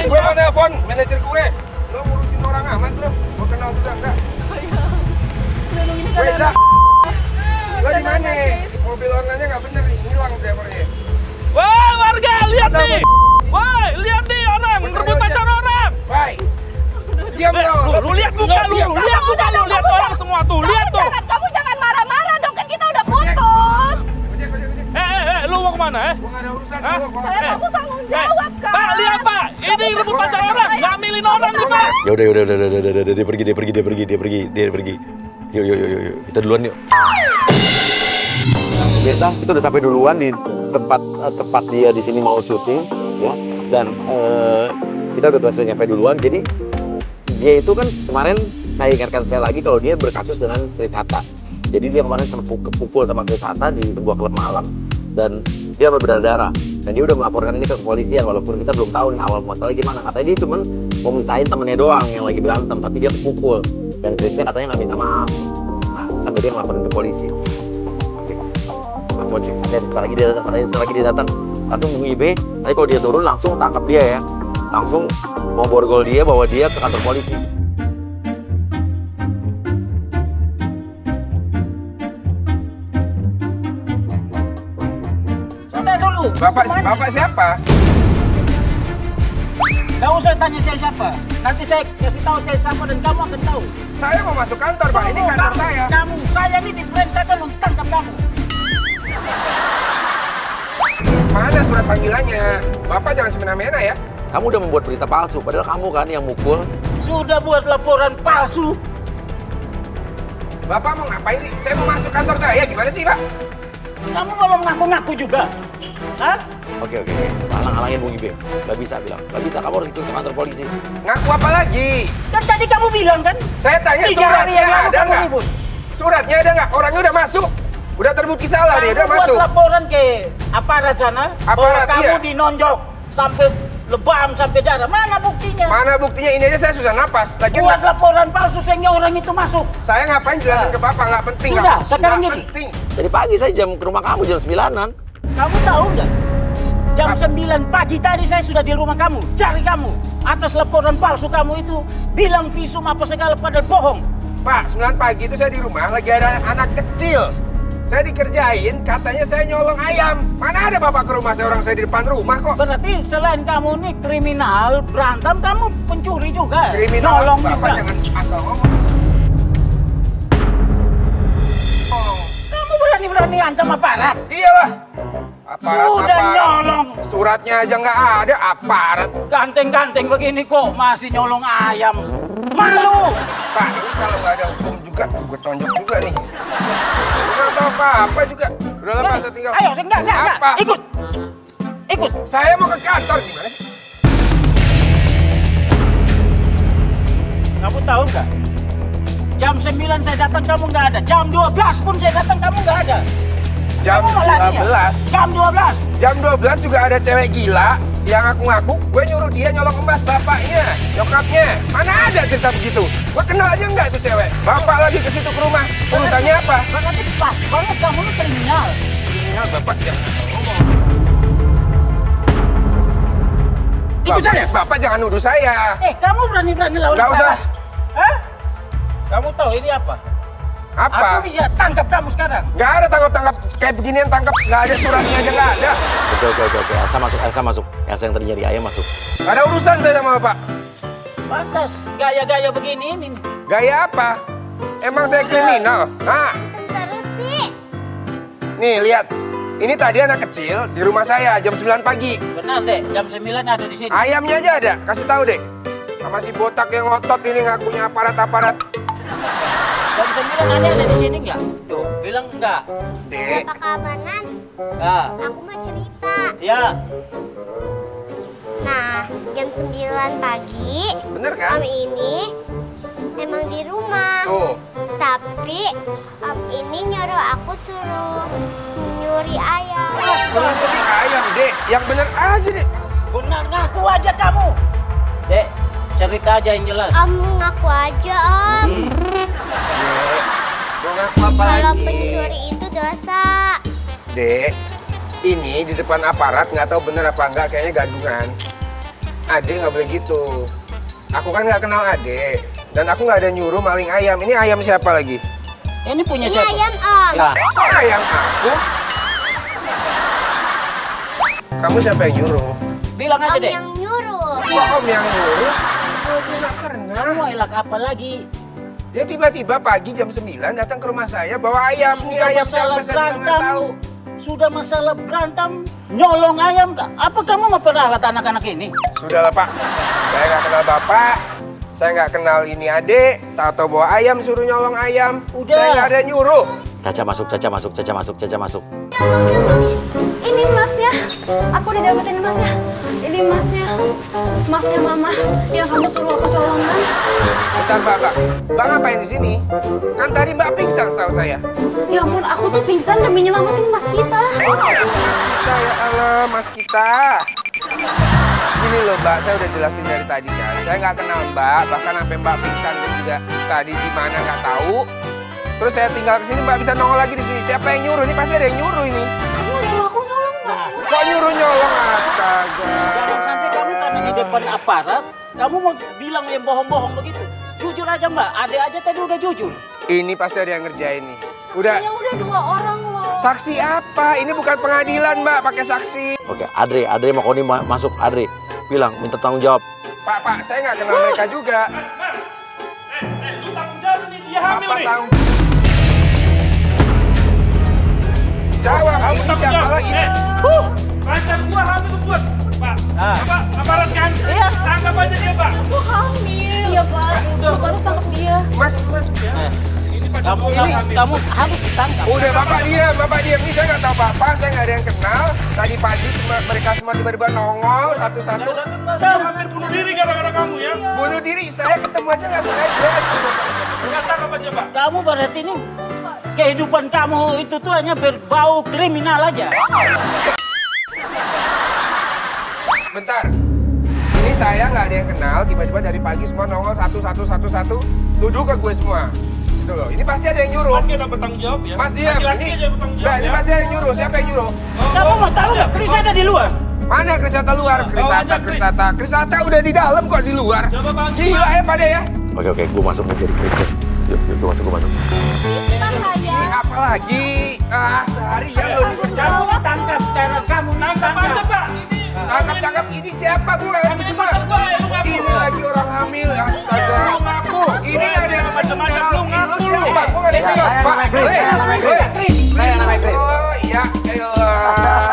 gue mau nelfon manajer gue. Lo ngurusin orang amat lo. Gue kenal juga enggak? Weza. Lo di mana? Mobil orangnya nggak bener nih, hilang drivernya. Wah, warga, lihat nih. Wah, lihat nih orang rebut pacar orang. Baik. Diam lo. Lu lihat muka lu, lihat muka lu, lihat orang semua tuh, lihat tuh. Kamu jangan marah-marah dong, kan kita udah putus. Ojek. Lu mau kemana, Gue nggak ada urusan. Hah? Kamu tanggung jawab, Kak. Pak, lihat Pak, ini rebut pacar orang, ngambilin orang nih Pak. Ya udah, dia pergi. Yuk, kita duluan yuk. Biasa, kita udah sampai duluan di tempat dia di sini mau syuting, ya. Dan kita udah selesai nyampe duluan. Jadi dia itu kan kemarin saya ingatkan saya lagi kalau dia berkasus dengan Chris Hatta. Jadi dia kemarin sempat pukul sama Chris Hatta di sebuah klub malam dan dia berdarah-darah. Dan dia udah melaporkan ini ke kepolisian walaupun kita belum tahu nih awal muasalnya gimana. Katanya dia cuma mau mintain temennya doang yang lagi berantem, tapi dia pukul dan Chrisnya katanya nggak minta maaf. Nah, sampai dia ngelaporin ke polisi. Oke. Sebentar lagi dia datang. Langsung Bung Ibe, tapi kalau dia turun langsung tangkap dia ya. Langsung mau borgol dia, bawa dia ke kantor polisi. Sudah dulu. Bapak siapa? Gak usah tanya saya siapa. Nanti saya kasih tahu saya siapa dan kamu akan tahu. Saya mau masuk kantor, Pak. Ini kantor saya. Saya ini diperintahkan untuk tangkap kamu. Mana surat panggilannya? Bapak jangan semena-mena ya. Kamu udah membuat berita palsu, padahal kamu kan yang mukul. Sudah buat laporan palsu. Bapak mau ngapain sih? Saya mau masuk kantor saya. Gimana sih, Pak? Kamu belum ngaku-ngaku juga. Hah? Oke. Halang-halangin Bung Ibe. Gak bisa bilang. Gak bisa, kamu harus ikut ke kantor polisi. Ngaku apa lagi? Kan tadi kamu bilang kan? Saya tanya 3 hari yang suratnya lalu ada kamu nggak? ribut. Suratnya ada nggak? Orangnya udah masuk. Udah terbukti salah dia, udah Kamu masuk. buat laporan ke aparat sana. Aparat, bahwa kamu iya. dinonjok sampai lebam sampai darah. Mana buktinya? Mana buktinya? Ini aja saya susah napas. Lagi Buat laporan palsu sehingga orang itu masuk. saya ngapain jelasin ke Bapak? Nggak penting. Sudah, nggak- sekarang nggak gini. penting. Dari pagi saya jam ke rumah kamu jam 9-an. Kamu tahu nggak? Jam 9 pagi tadi saya sudah di rumah kamu, cari kamu. Atas laporan palsu kamu itu, bilang visum apa segala padahal bohong. Pak, 9 pagi itu saya di rumah lagi ada anak kecil. Saya dikerjain, katanya saya nyolong ayam. Mana ada Bapak ke rumah saya, orang saya di depan rumah kok. Berarti selain kamu nih kriminal, berantem, kamu pencuri juga. Kriminal, Nolong Bapak juga. jangan asal ngomong. Kamu berani-berani ancam aparat. Iyalah. Aparat. Sudah nyolong. Suratnya aja nggak ada, aparat. Ganteng-ganteng begini kok masih nyolong ayam. Malu. Pak, ini kalau nggak ada hukum juga, gue tonjok juga nih. Nggak tahu apa-apa juga. Udah lah, Pak, saya tinggal. Ayo, enggak. Apa? Ikut. Saya mau ke kantor, gimana sih? Kamu tahu nggak? Jam 9 saya datang kamu nggak ada. Jam 12 pun saya datang kamu nggak ada. Jam Kamu malah dia. 12. Jam 12. Jam 12 juga ada cewek gila yang ngaku-ngaku gue nyuruh dia nyolong emas bapaknya, nyokapnya. Mana ada cerita begitu? Gue kenal aja nggak tuh cewek? Bapak lagi ke situ ke rumah. Urusannya apa? Berarti pas banget kamu lu kriminal. Kriminal Bapak jangan ngomong. Ikut saya. Bapak jangan nuduh saya. Kamu berani-berani lawan Nggak usah. aparat. Hah? Kamu tahu ini apa? Apa? Aku bisa tangkap kamu sekarang. Nggak ada tangkap-tangkap kayak beginian tangkap. Nggak ada suratnya aja nggak ada. Oke. Elsa masuk. Elsa yang tadi nyari ayam masuk. Nggak ada urusan saya sama Bapak. Pantas gaya-gaya begini ini. Gaya apa? Emang saya kriminal? Nah, Terus sih, nih lihat. Ini tadi anak kecil di rumah saya jam 9 pagi. Benar deh, jam 9 ada di sini. Ayamnya aja ada, kasih tahu deh. Sama si botak yang ngotot ini ngakunya aparat-aparat. Jam 9 ada di sini nggak? Tuh, bilang enggak. Dek, Bapak keamanan, Enggak. aku mau cerita. Ya, Nah, jam 9 pagi, bener kan? Om ini emang di rumah. Tuh, Tapi Om ini nyuruh aku suruh nyuri ayam. suruh nyuri ayam, Dek. Yang bener aja, Dek. benar ngaku aja kamu. Dek, cerita aja yang jelas. Om ngaku aja, Om. Dek, mau ngaku apa Kalau lagi? pencuri itu dosa. Dek, ini di depan aparat nggak tahu bener apa enggak, kayaknya gadungan. Ade nggak boleh gitu. Aku kan nggak kenal Ade. Dan aku nggak ada nyuruh maling ayam. Ini ayam siapa lagi? Ini punya Ini siapa? ayam Om. Ya. Kok ayam aku? Kamu siapa yang nyuruh? Bilang aja Om deh. yang nyuruh. Kok Om yang nyuruh? Aku aja nggak pernah. Kamu elak apa lagi? Dia tiba-tiba pagi jam 9 datang ke rumah saya bawa ayam. Ini Sudah ayam masalah siapa saya juga nggak tahu. Sudah masalah berantem, nyolong ayam kak. Apa kamu mau peralat anak-anak ini? Sudahlah Pak, saya nggak kenal Bapak. Saya nggak kenal ini Ade. Tahu bawa ayam suruh nyolong ayam. Udah. Saya nggak ada nyuruh. Caca masuk, Caca masuk, Caca masuk, Caca masuk. Ini emasnya. Aku udah dapetin emasnya. Ini emasnya. Emasnya mama yang kamu suruh aku colongkan. Bentar Mbak. Bang ngapain di sini? Kan tadi Mbak pingsan setahu saya. Ya ampun, aku tuh pingsan demi nyelamatin emas kita. Mas kita ya Allah, Mas kita. Gini loh Mbak, saya udah jelasin dari tadi kan. Saya nggak kenal Mbak, bahkan sampai Mbak pingsan pun juga tadi di mana nggak tahu. Terus saya tinggal kesini Mbak bisa nongol lagi di sini. Siapa yang nyuruh? Ini pasti ada yang nyuruh ini. Kamu nyuruh aku nyolong emas. Kok nyuruh nyolong? Astaga. Jangan sampai kamu karena di depan aparat, kamu mau bilang yang bohong-bohong begitu. Jujur aja mbak, adek aja tadi udah jujur. Ini pasti ada yang ngerjain nih. Udah. Saksinya udah 2 orang loh. Saksi apa? Ini bukan pengadilan Mbak, pakai saksi. Oke, Adri mau Koni masuk. Adri bilang minta tanggung jawab. Pak, saya nggak kenal mereka juga. Lu tanggung jawab nih, dia hamil Bapak nih. tahu. Jawab, Kamu ini tanggung siapa jawab. lagi? Pacar gua hamil tuh gua. Pak, Ah. Pak, aparat kan? Iya. Tangkap aja dia, Pak. Aku hamil. Iya pak, aku harus tangkap dia. Mas, Kamu harus ditangkap. udah Bapak diam. Ini saya nggak tahu Bapak, saya nggak ada yang kenal. Tadi pagi mereka semua tiba-tiba nongol satu-satu. Ya udah kenal, dia hampir bunuh diri gara-gara kamu ya. Bunuh diri, saya ketemu aja nggak sengaja. Enggak tangkap aja, Pak. Kamu berarti ini kehidupan kamu itu tuh hanya berbau kriminal aja. Bentar. Ini saya nggak ada yang kenal, tiba-tiba dari pagi semua nongol satu, duduk ke gue semua. Gitu loh. Ini pasti ada yang nyuruh. Mas dia dapat tanggung jawab ya. Mas diam, Laki-laki ini, aja bertanggung Mbak, jawab ini ya. pasti ada yang nyuruh. Siapa yang nyuruh? Kamu mau tahu nggak? Kris ada di luar. Mana Krisata luar? aja, Krisata udah di dalam kok di luar. Coba bantu. Gila ya pada ya. Oke, gue masuk menjadi krisis. Yuk, gue masuk. Kita saja. Ini apa lagi? Seharian lo dikerja. Kamu tangkap sekarang. Kamu Tangkap aja, tangkap. Pak. Ini Tangkap ini siapa? Gue nggak ngerti semua. pacar gua ya, lu ngaku. Ini lagi orang hamil. Astaga. Ini ada yang macam-macam. Lu siapa? Gue nggak ngerti. Pak. Saya namanya Kris. Oh iya. Elah.